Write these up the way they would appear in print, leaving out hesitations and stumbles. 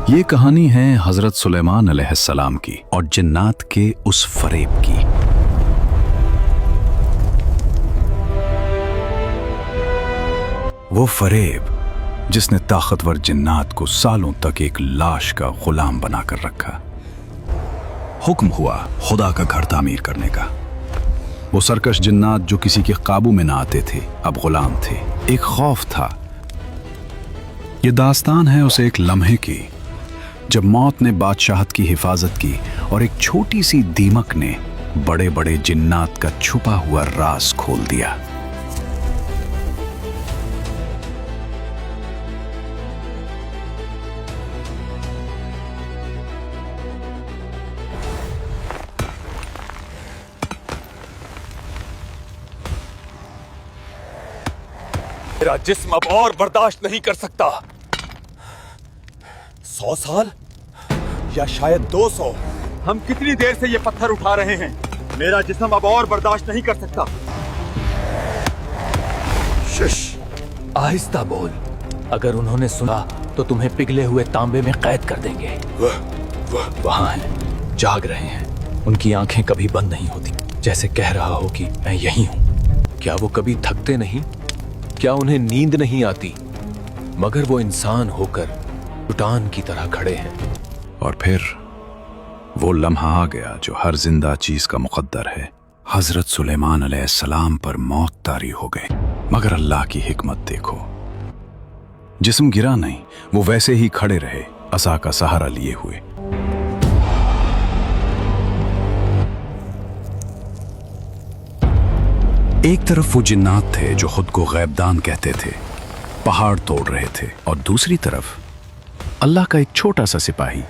یہ کہانی ہے حضرت سلیمان علیہ السلام کی اور جنات کے اس فریب کی۔ وہ فریب جس نے طاقتور جنات کو سالوں تک ایک لاش کا غلام بنا کر رکھا۔ حکم ہوا خدا کا گھر تعمیر کرنے کا۔ وہ سرکش جنات جو کسی کے قابو میں نہ آتے تھے اب غلام تھے۔ ایک خوف تھا۔ یہ داستان ہے اسے ایک لمحے کی جب موت نے بادشاہت کی حفاظت کی اور ایک چھوٹی سی دیمک نے بڑے بڑے جنات کا چھپا ہوا راز کھول دیا۔ میرا جسم اب اور برداشت نہیں کر سکتا۔ 100 سال یا شاید 200، ہم کتنی دیر سے یہ پتھر اٹھا رہے ہیں؟ میرا جسم اب اور برداشت نہیں کر سکتا۔ شش، آہستہ بول، اگر انہوں نے سنا تو تمہیں پگھلے ہوئے تانبے میں قید کر دیں گے۔ وہاں ہیں، جاگ رہے ہیں، ان کی آنکھیں کبھی بند نہیں ہوتی، جیسے کہہ رہا ہو کہ میں یہی ہوں۔ کیا وہ کبھی تھکتے نہیں؟ کیا انہیں نیند نہیں آتی؟ مگر وہ انسان ہو کر چٹان کی طرح کھڑے ہیں۔ اور پھر وہ لمحہ آ گیا جو ہر زندہ چیز کا مقدر ہے۔ حضرت سلیمان علیہ السلام پر موت طاری ہو گئی، مگر اللہ کی حکمت دیکھو، جسم گرا نہیں، وہ ویسے ہی کھڑے رہے، عصا کا سہارا لیے ہوئے۔ ایک طرف وہ جنات تھے جو خود کو غیب دان کہتے تھے، پہاڑ توڑ رہے تھے، اور دوسری طرف اللہ کا ایک چھوٹا سا سپاہی،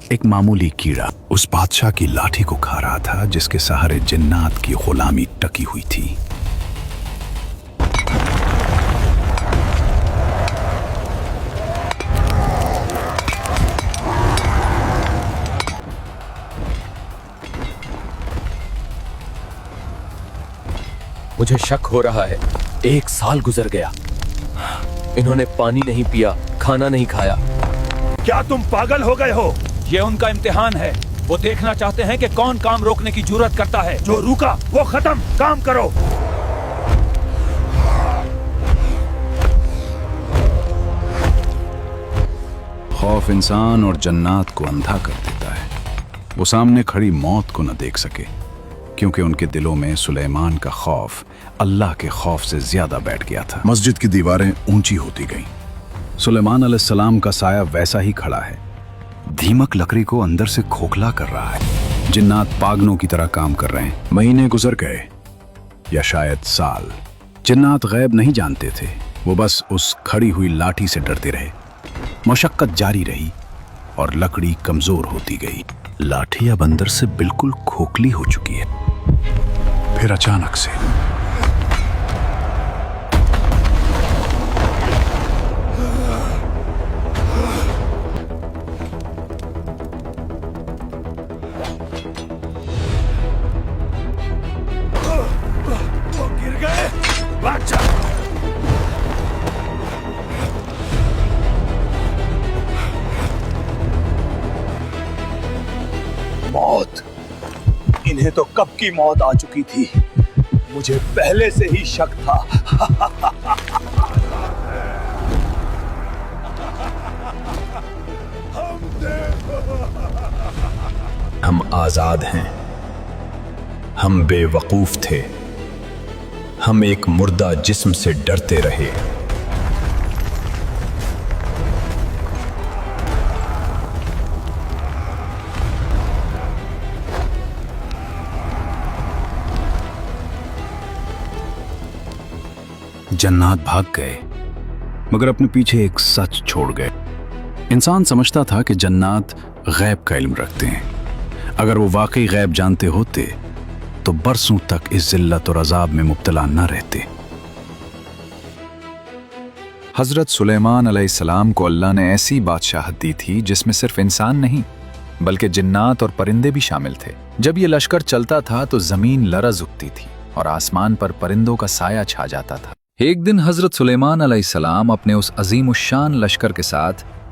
ایک معمولی کیڑا اس بادشاہ کی لاٹھی کو کھا رہا تھا جس کے سہارے جنات کی غلامی ٹکی ہوئی تھی۔ مجھے شک ہو رہا ہے، 1 سال گزر گیا، انہوں نے پانی نہیں پیا، کھانا نہیں کھایا۔ کیا تم پاگل ہو گئے ہو؟ یہ ان کا امتحان ہے، وہ دیکھنا چاہتے ہیں کہ کون کام روکنے کی جرات کرتا ہے۔ جو روکا وہ ختم، کام کرو۔ خوف انسان اور جنات کو اندھا کر دیتا ہے۔ وہ سامنے کھڑی موت کو نہ دیکھ سکے کیونکہ ان کے دلوں میں سلیمان کا خوف اللہ کے خوف سے زیادہ بیٹھ گیا تھا۔ مسجد کی دیواریں اونچی ہوتی گئیں، سلیمان علیہ السلام کا سایہ ویسا ہی کھڑا ہے، دھیمک لکڑی کو اندر سے کھوکھلا کر رہا ہے۔ جنات پاگلوں کی طرح کام کر رہے ہیں۔ مہینے گزر گئے یا شاید سال۔ جنات غیب نہیں جانتے تھے، وہ بس اس کھڑی ہوئی لاٹھی سے ڈرتے رہے۔ مشقت جاری رہی اور لکڑی کمزور ہوتی گئی۔ لاٹھی اب اندر سے بالکل کھوکھلی ہو چکی ہے۔ پھر اچانک سے گر گئے، بچہ۔ موت، انہیں تو کب کی موت آ چکی تھی، مجھے پہلے سے ہی شک تھا۔ ہم آزاد ہیں، ہم بے وقوف تھے، ہم ایک مردہ جسم سے ڈرتے رہے۔ جنات بھاگ گئے مگر اپنے پیچھے ایک سچ چھوڑ گئے۔ انسان سمجھتا تھا کہ جنات غیب کا علم رکھتے ہیں، اگر وہ واقعی غیب جانتے ہوتے تو برسوں تک اس ذلت اور عذاب میں مبتلا نہ رہتے۔ حضرت سلیمان علیہ السلام کو اللہ نے ایسی بادشاہت دی تھی جس میں صرف انسان نہیں بلکہ جنات اور پرندے بھی شامل تھے۔ جب یہ لشکر چلتا تھا تو زمین لرز اٹھتی تھی اور آسمان پر پرندوں کا سایہ چھا جاتا تھا۔ ایک دن حضرت سلیمان علیہ السلام اپنے اس عظیم الشان لشکر کے ساتھ